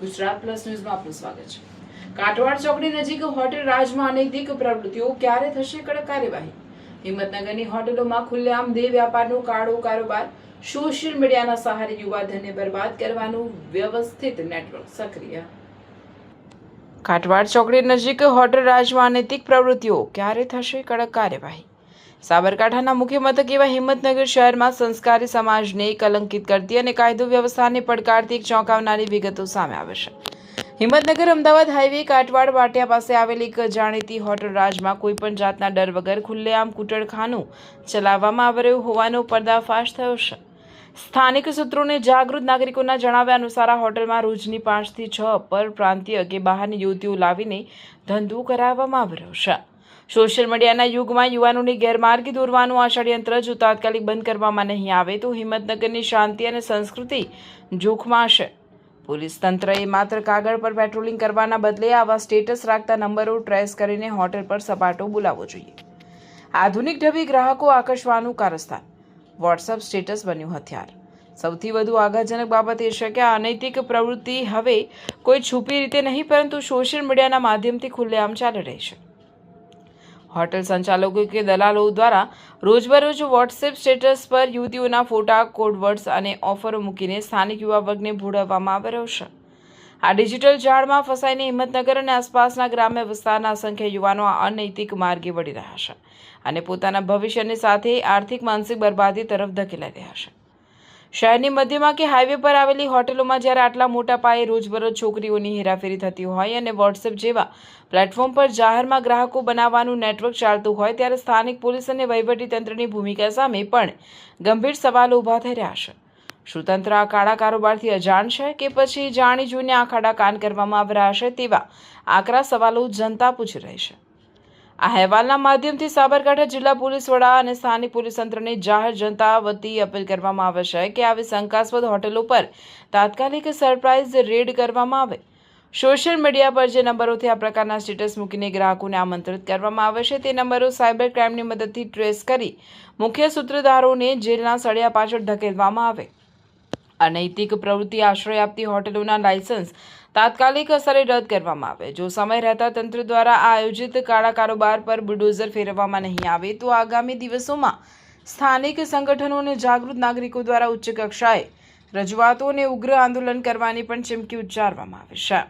Gujarat plus ન્યૂઝમાં આપનું સ્વાગત છે। કાટવાડ ચોકડી નજીક હોટેલ રાજમાં અનૈતિક પ્રવૃત્તિઓ ક્યારે થશે કડક કાર્યવાહી? હિંમતનગરની હોટેલોમાં ખુલ્લેઆમ દેહ વ્યાપારનો કાળો કારોબાર, સોશિયલ મીડિયાના સહારે યુવાધનને બરબાદ કરવાનું વ્યવસ્થિત નેટવર્ક સક્રિય। કાટવાડ ચોકડી નજીક હોટેલ રાજમાં અનૈતિક પ્રવૃત્તિઓ ક્યારે થશે કડક કાર્યવાહી? સાબરકાંઠાના મુખ્ય મથક એવા હિંમતનગર શહેરમાં સંસ્કારી સમાજને કલંકિત કરતી અને કાયદો વ્યવસ્થાને પડકારતી એક ચોંકાવનારી વિગતો સામે આવે છે। હિંમતનગર અમદાવાદ હાઈવે કાટવાડ વાટિયા પાસે આવેલી એક જાણીતી હોટેલ રાજમાં કોઈપણ જાતના ડર વગર ખુલ્લેઆમ કૂટણખાનું ચલાવવામાં આવી રહ્યું હોવાનો પર્દાફાશ થયો છે। સ્થાનિક સૂત્રોને જાગૃત નાગરિકોના જણાવ્યા અનુસાર આ હોટેલમાં રોજની 5 થી 6 પરપ્રાંતીય કે બહારની યુવતીઓ લાવીને ધંધો કરાવવામાં આવી રહ્યો છે। સોશિયલ મીડિયાના યુગમાં યુવાનોને ગેરમાર્ગે દોરવાનું આ ષડયંત્ર જો તાત્કાલિક બંધ કરવામાં નહીં આવે તો હિંમતનગરની શાંતિ અને સંસ્કૃતિ જોખમાશે। પોલીસ તંત્રએ માત્ર કાગળ પર પેટ્રોલિંગ કરવાના બદલે આવા સ્ટેટસ રાખતા નંબરો ટ્રેસ કરીને હોટેલ પર સપાટો બોલાવવો જોઈએ। આધુનિક ઢબે ગ્રાહકો આકર્ષવાનું કારસ્તાન, વોટ્સએપ સ્ટેટસ બન્યું હથિયાર। સૌથી વધુ આઘાતજનક બાબત એ છે કે આ અનૈતિક પ્રવૃત્તિ હવે કોઈ છુપી રીતે નહીં પરંતુ સોશિયલ મીડિયાના માધ્યમથી ખુલ્લેઆમ ચાલી રહી છે। હોટેલ સંચાલકો કે દલાલો દ્વારા રોજબરોજ વોટ્સએપ સ્ટેટસ પર યુવતીઓના ફોટા, કોડવર્ડ્સ અને ઓફરો મૂકીને સ્થાનિક યુવા વર્ગને ભોળવવામાં આવી રહ્યો છે। આ ડિજિટલ જાળમાં ફસાઈને હિંમતનગર અને આસપાસના ગ્રામ્ય વિસ્તારના અસંખ્ય યુવાનો આ અનૈતિક માર્ગે વળી રહ્યા છે અને પોતાના ભવિષ્યની સાથે આર્થિક માનસિક બરબાદી તરફ ધકેલાઈ રહ્યા છે। શહેરની મધ્યમાં કે હાઈવે પર આવેલી હોટેલોમાં જ્યારે આટલા મોટા પાયે રોજબરોજ છોકરીઓની હેરાફેરી થતી હોય અને વોટ્સએપ જેવા પ્લેટફોર્મ પર જાહેરમાં ગ્રાહકો બનાવવાનું નેટવર્ક ચાલતું હોય ત્યારે સ્થાનિક પોલીસ અને વહીવટીતંત્રની ભૂમિકા સામે પણ ગંભીર સવાલો ઊભા થઈ રહ્યા છે। શું તંત્ર આ કાળા કારોબારથી અજાણ છે કે પછી જાણી જોઈને આ ખાડા કાન કરવામાં આવી રહ્યા છે તેવા આકરા સવાલો જનતા પૂછી રહી છે। આ અહેવાલના માધ્યમથી સાબરકાંઠા જિલ્લા પોલીસ વડા અને સ્થાનિક પોલીસ તંત્રને જાહેર જનતા વતી અપીલ કરવામાં આવે છે કે આવી શંકાસ્પદ હોટેલો પર તાત્કાલિક સરપ્રાઇઝ રેડ કરવામાં આવે। સોશિયલ મીડિયા પર જે નંબરોથી આ પ્રકારના સ્ટેટસ મૂકીને ગ્રાહકોને આમંત્રિત કરવામાં આવે છે તે નંબરો સાયબર ક્રાઇમની મદદથી ટ્રેસ કરી મુખ્ય સૂત્રધારોને જેલના સળિયા પાછળ ધકેલવામાં આવે। અનૈતિક પ્રવૃત્તિ આશ્રય આપતી હોટેલોના લાયસન્સ તાત્કાલિક અસરે રદ કરવામાં આવે। જો સમય રહેતા તંત્ર દ્વારા આ આયોજિત કાળા કારોબાર પર બુલડોઝર ફેરવવામાં નહીં આવે તો આગામી દિવસોમાં સ્થાનિક સંગઠનો અને જાગૃત નાગરિકો દ્વારા ઉચ્ચ કક્ષાએ રજૂઆતો અને ઉગ્ર આંદોલન કરવાની પણ ચીમકી ઉચ્ચારવામાં આવી છે।